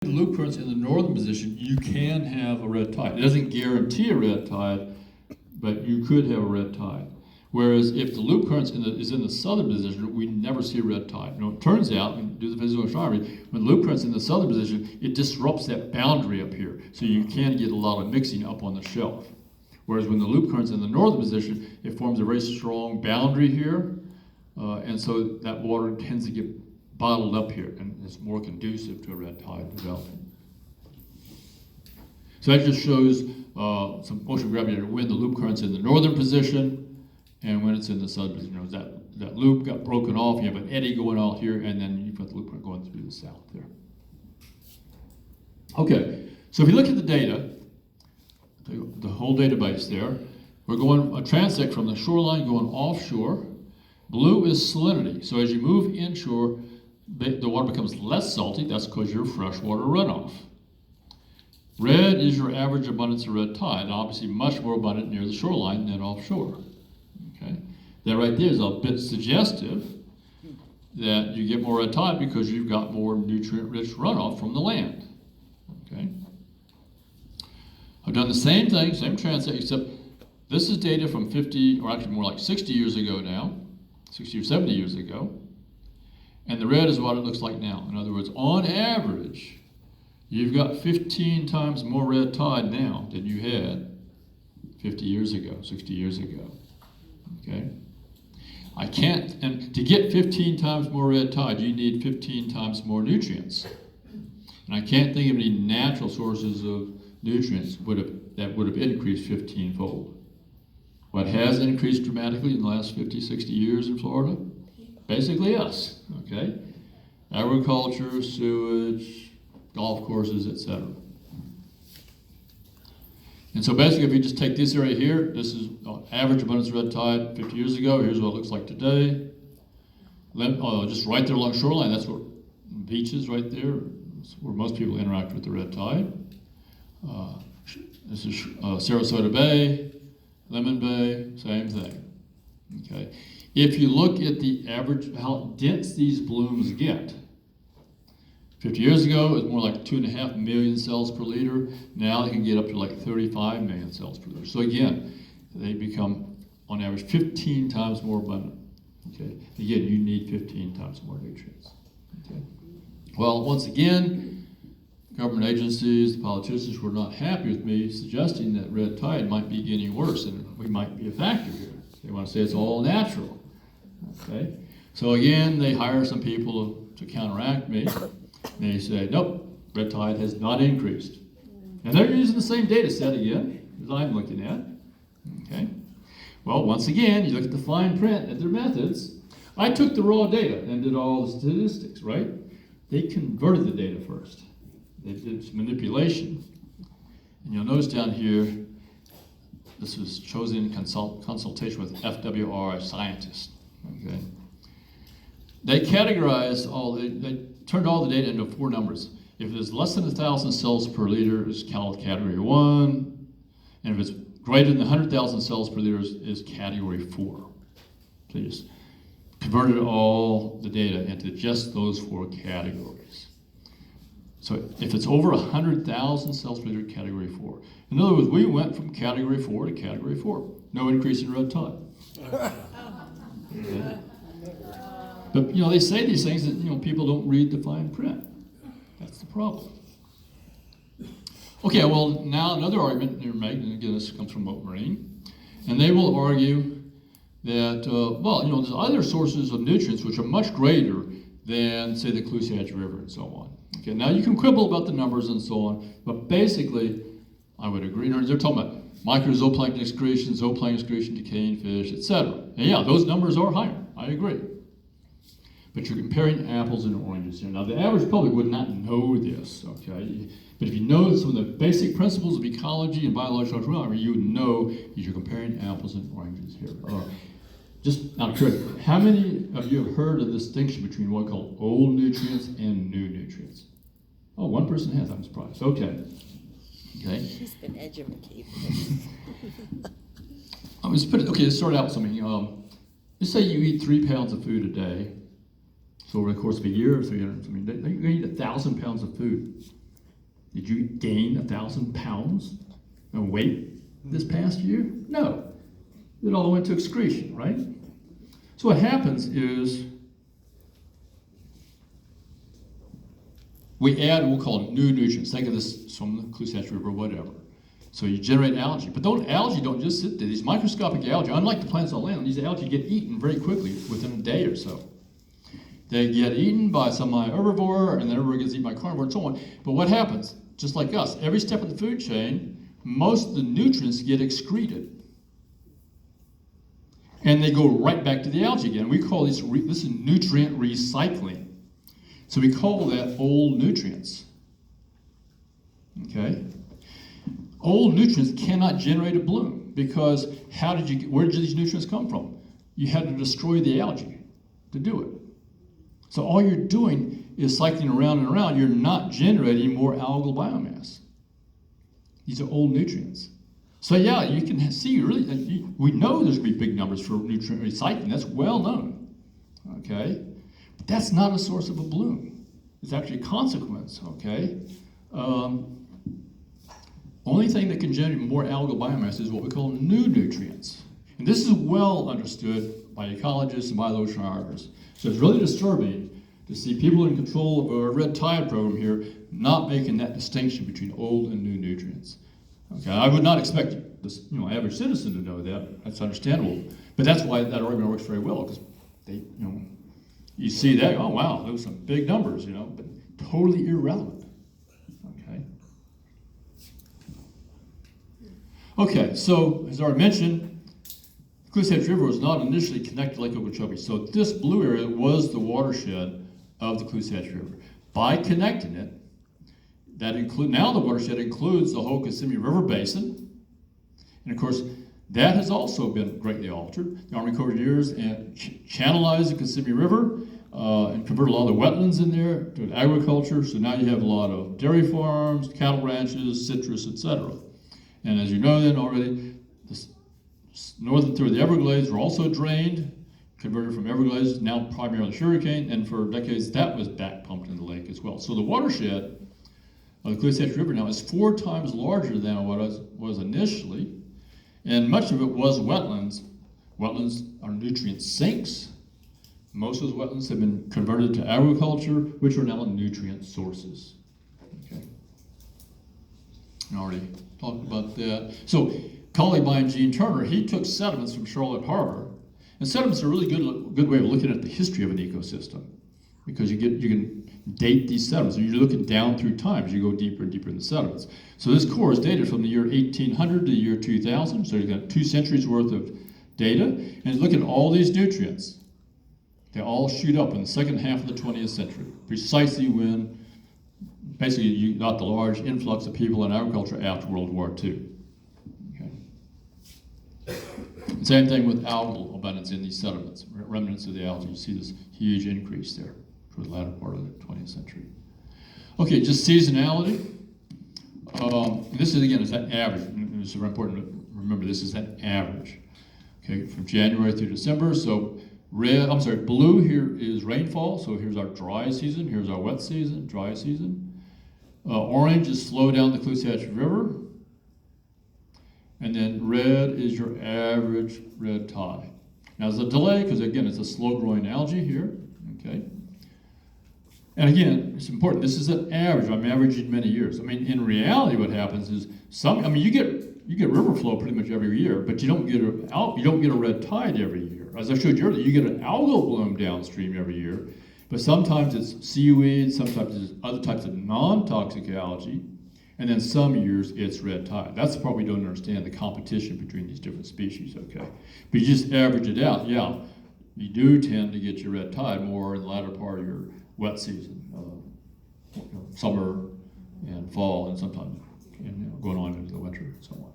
The loop currents in the northern position, you can have a red tide. It doesn't guarantee a red tide, but you could have a red tide. Whereas if the loop current is in the southern position, we never see a red tide. You know, it turns out, when you do the physical astronomy, when the loop current's in the southern position, it disrupts that boundary up here. So you can get a lot of mixing up on the shelf. Whereas when the loop current's in the northern position, it forms a very strong boundary here. And so that water tends to get bottled up here, and it's more conducive to a red tide developing. So that just shows some motion of gravity when the loop current's in the northern position and when it's in the southern position. You know, that loop got broken off, you have an eddy going out here, and then you've got the loop current going through the south there. Okay, so if you look at the data, the whole database there, we're going a transect from the shoreline going offshore. Blue is salinity, so as you move inshore, the water becomes less salty. That's because you're freshwater runoff. Red is your average abundance of red tide, and obviously much more abundant near the shoreline than offshore. Okay, that right there is a bit suggestive that you get more red tide because you've got more nutrient-rich runoff from the land. Okay, I've done the same thing, same transect, except this is data from 50, or actually more like 60 years ago now, 60 or 70 years ago. And the red is what it looks like now. In other words, on average, you've got 15 times more red tide now than you had 50 years ago, 60 years ago. Okay? And to get 15 times more red tide, you need 15 times more nutrients. And I can't think of any natural sources of nutrients that would have increased 15-fold. What has increased dramatically in the last 50, 60 years in Florida? Basically us, okay? Agriculture, sewage, golf courses, etc. And so basically if you just take this area here, this is average abundance of red tide 50 years ago, here's what it looks like today. Just right there along shoreline, that's where beaches right there, that's where most people interact with the red tide. This is Sarasota Bay, Lemon Bay, same thing, okay? If you look at the average, how dense these blooms get, 50 years ago, it was more like 2.5 million cells per liter. Now they can get up to like 35 million cells per liter. So again, they become, on average, 15 times more abundant. Okay. Again, you need 15 times more nutrients. Okay. Well, once again, government agencies, the politicians were not happy with me suggesting that red tide might be getting worse and we might be a factor here. They want to say it's all natural. Okay, so again, they hire some people to counteract me. And they say, nope, red tide has not increased. And they're using the same data set again, as I'm looking at. Okay, well, once again, you look at the fine print at their methods. I took the raw data and did all the statistics, right? They converted the data first. They did some manipulation. And you'll notice down here, this was chosen in consultation with FWR scientists. Okay, they categorized they turned all the data into 4 numbers. If it's less than 1,000 cells per liter, it's category 1, and if it's greater than 100,000 cells per liter, is category 4. So you just converted all the data into just those 4 categories. So if it's over 100,000 cells per liter, category 4. In other words, we went from category 4 to category 4. No increase in red tide. Okay. But you know, they say these things that people don't read the fine print. That's the problem. Okay, well now another argument they're making, and again this comes from Moat Marine, and they will argue that there's other sources of nutrients which are much greater than say the Caloosahatchee River and so on. Okay, now you can quibble about the numbers and so on, but basically I would agree. They're talking about microzooplankton excretion, zooplankton excretion, decaying fish, etc. And yeah, those numbers are higher. I agree. But you're comparing apples and oranges here. Now, the average public would not know this, okay? But if you know some of the basic principles of ecology and biological astronomy, you would know that you're comparing apples and oranges here. Just out of curiosity, how many of you have heard of the distinction between what we call old nutrients and new nutrients? Oh, one person has. I'm surprised. Okay. Okay. She's been educated. Let's start out with something. Let's say you eat 3 pounds of food a day. So over the course of a year, 300 something, you eat 1,000 pounds of food. Did you gain 1,000 pounds of weight this past year? No. It all went to excretion, right? So what happens is we add what we'll call new nutrients. Think of this from the Clusaz River or whatever. So you generate algae. But algae don't just sit there. These microscopic algae, unlike the plants on land, these algae get eaten very quickly within a day or so. They get eaten by some herbivore, and then herbivore gets eaten by carnivore, and so on. But what happens? Just like us, every step of the food chain, most of the nutrients get excreted. And they go right back to the algae again. We call this is nutrient recycling. So we call that old nutrients. Okay? Old nutrients cannot generate a bloom because where did these nutrients come from? You had to destroy the algae to do it. So all you're doing is cycling around and around. You're not generating more algal biomass. These are old nutrients. So yeah, you can see really, we know there's going to be big numbers for nutrient recycling. That's well known, okay? But that's not a source of a bloom. It's actually a consequence, okay? Only thing that can generate more algal biomass is what we call new nutrients. And this is well understood by ecologists and by oceanographers. So it's really disturbing to see people in control of our red tide program here not making that distinction between old and new nutrients. Okay, I would not expect this, average citizen to know that. That's understandable, but that's why that argument works very well because they, you see that. Oh wow, those are some big numbers, but totally irrelevant. Okay. Okay, so as I already mentioned, the Clusaz River was not initially connected to Lake Okeechobee. So this blue area was the watershed of the Clusaz River. By connecting it, now the watershed includes the whole Kissimmee River Basin. And of course, that has also been greatly altered. The Army Corps of Engineers channelized the Kissimmee River and converted a lot of the wetlands in there to agriculture. So now you have a lot of dairy farms, cattle ranches, citrus, etc. And as you know then already, the northern third of the Everglades were also drained, converted from Everglades, now primarily sugarcane, and for decades that was back pumped in the lake as well. So the watershed of the Clusaz River now is 4 times larger than what it was initially, and much of it was wetlands. Wetlands are nutrient sinks. Most of those wetlands have been converted to agriculture, which are now nutrient sources. Okay. I already talked about that. So, colleague mine, Gene Turner, he took sediments from Charlotte Harbor, and sediments are a really good way of looking at the history of an ecosystem, because you can date these sediments, and you're looking down through time as you go deeper and deeper in the sediments. So this core is dated from the year 1800 to the year 2000, so you've got 2 centuries worth of data, and look at all these nutrients. They all shoot up in the second half of the 20th century, precisely when basically you got the large influx of people in agriculture after World War II. Okay. Same thing with algal abundance in these sediments, remnants of the algae. You see this huge increase there for the latter part of the 20th century. Okay, just seasonality. This is, again, is that average. It's very important to remember this is that average. Okay, from January through December. So blue here is rainfall. So here's our dry season. Here's our wet season, dry season. Orange is flow down the Clusaz River. And then red is your average red tide. Now there's a delay because again it's a slow growing algae here, okay? And again, it's important, this is an average, I'm averaging many years. I mean, in reality what happens is you get river flow pretty much every year, but you don't get a red tide every year. As I showed you earlier, you get an algal bloom downstream every year, but sometimes it's seaweed, sometimes it's other types of non-toxic algae, and then some years it's red tide. That's the part we don't understand, the competition between these different species, okay? But you just average it out, yeah, you do tend to get your red tide more in the latter part of your wet season, summer and fall, and sometimes going on into the winter and so on.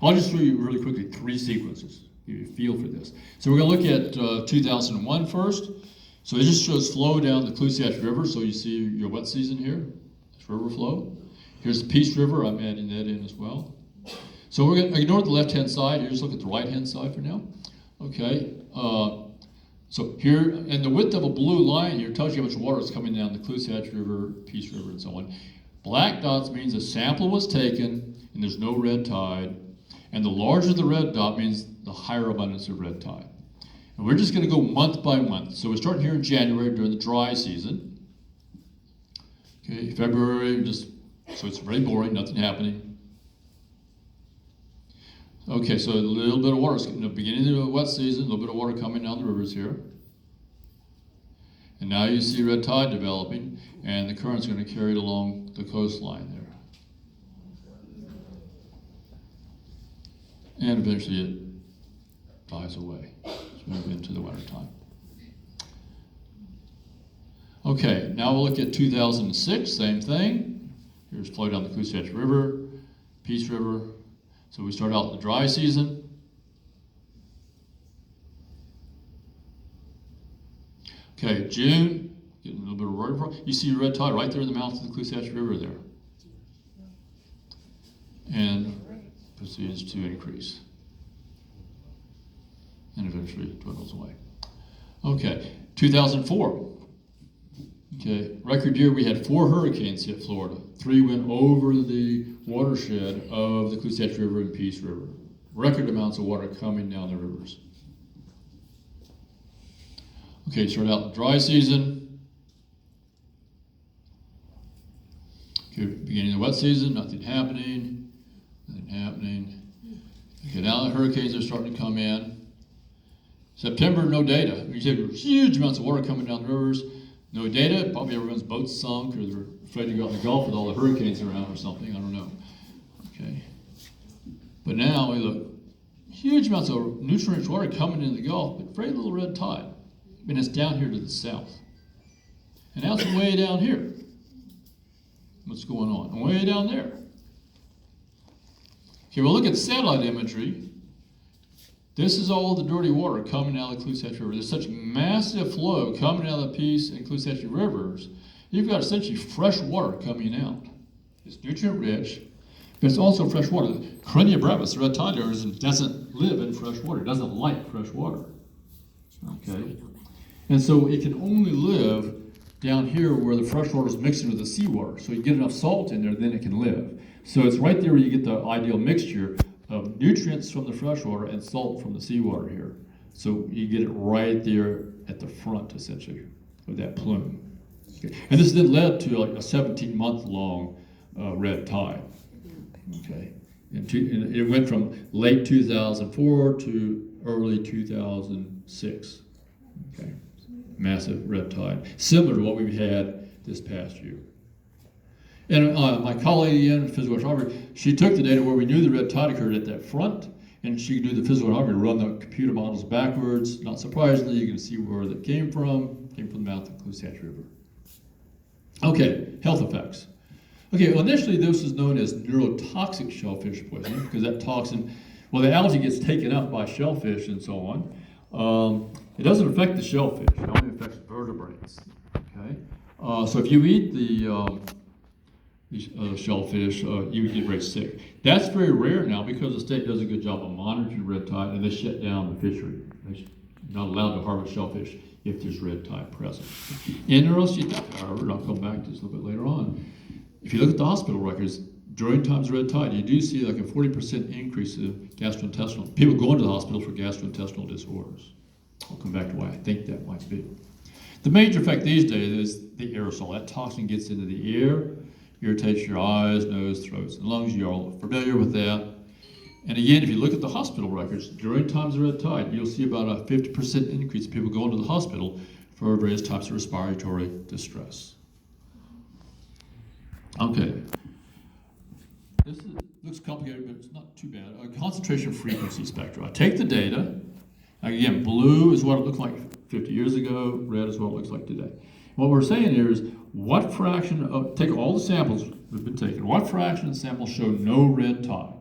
I'll just show you really quickly 3 sequences, give you a feel for this. So we're gonna look at 2001 first. So it just shows flow down the Clusaz River, so you see your wet season here, it's river flow. Here's the Peace River, I'm adding that in as well. So we're going to ignore the left-hand side, just look at the right-hand side for now. Okay, so here, and the width of a blue line here tells you how much water is coming down the Clusaz River, Peace River, and so on. Black dots means a sample was taken and there's no red tide. And the larger the red dot means the higher abundance of red tide. And we're just going to go month by month. So we're starting here in January during the dry season. Okay, February, so it's very boring, nothing happening. Okay, so a little bit of water, in the beginning of the wet season, a little bit of water coming down the rivers here. And now you see red tide developing, and the current's going to carry it along the coastline there. And eventually it dies away. Let's move into the winter time. Okay, now we'll look at 2006, same thing. Here's flow down the Kusatch River, Peace River. So we start out the dry season. Okay, June, getting a little bit of water. You see red tide right there in the mouth of the Kusatch River there. And proceeds to increase. And eventually dwindles away. Okay, 2004. Okay, record year, we had 4 hurricanes hit Florida. 3 went over the watershed of the Kusatch River and Peace River. Record amounts of water coming down the rivers. Okay, start out the dry season. Okay, beginning of the wet season, nothing happening. Nothing happening. Okay, now the hurricanes are starting to come in. September, no data. We said huge amounts of water coming down the rivers. No data, probably everyone's boats sunk or they're afraid to go out in the Gulf with all the hurricanes around or something, I don't know. Okay. But now we look, huge amounts of nutrient water coming into the Gulf, but very little red tide. And it's down here to the south. And now it's way down here. What's going on? Way down there. Okay, well look at satellite imagery. This is all the dirty water coming out of the Kusatch River. There's such massive flow coming out of the Peace and Kusatch rivers. You've got essentially fresh water coming out. It's nutrient rich, but it's also fresh water. Karenia brevis, the red tide doesn't live in fresh water. It doesn't like fresh water. Okay? And so it can only live down here where the fresh water is mixing with the seawater. So you get enough salt in there, then it can live. So it's right there where you get the ideal mixture of nutrients from the freshwater and salt from the seawater here. So you get it right there at the front, essentially, of that plume. Okay. And this then led to like a 17-month-long red tide. Okay, and it went from late 2004 to early 2006. Okay, massive red tide, similar to what we've had this past year. And my colleague in physical oceanography, she took the data where we knew the red tide occurred at that front, and she could do the physical oceanography, run the computer models backwards. Not surprisingly, you can see where that came from the mouth of the Kusatch River. Okay, health effects. Okay, well, initially this is known as neurotoxic shellfish poisoning because that toxin, well, the algae gets taken up by shellfish and so on. It doesn't affect the shellfish, it only affects vertebrates. Okay, so if you eat the shellfish, you would get very sick. That's very rare now because the state does a good job of monitoring red tide and they shut down the fishery. They're not allowed to harvest shellfish if there's red tide present. Interesting, however, and I'll come back to this a little bit later on. If you look at the hospital records, during times of red tide, you do see like a 40% increase in gastrointestinal, people going to the hospital for gastrointestinal disorders. I'll come back to why I think that might be. The major effect these days is the aerosol. That toxin gets into the air, irritates your eyes, nose, throats, and lungs. You're all familiar with that. And again, if you look at the hospital records, during times of red tide, you'll see about a 50% increase of people going to the hospital for various types of respiratory distress. Okay. Looks complicated, but it's not too bad. A concentration frequency spectrum. I take the data. Again, blue is what it looked like 50 years ago. Red is what it looks like today. What we're saying here is what fraction of, take all the samples that have been taken, what fraction of the samples show no red tide?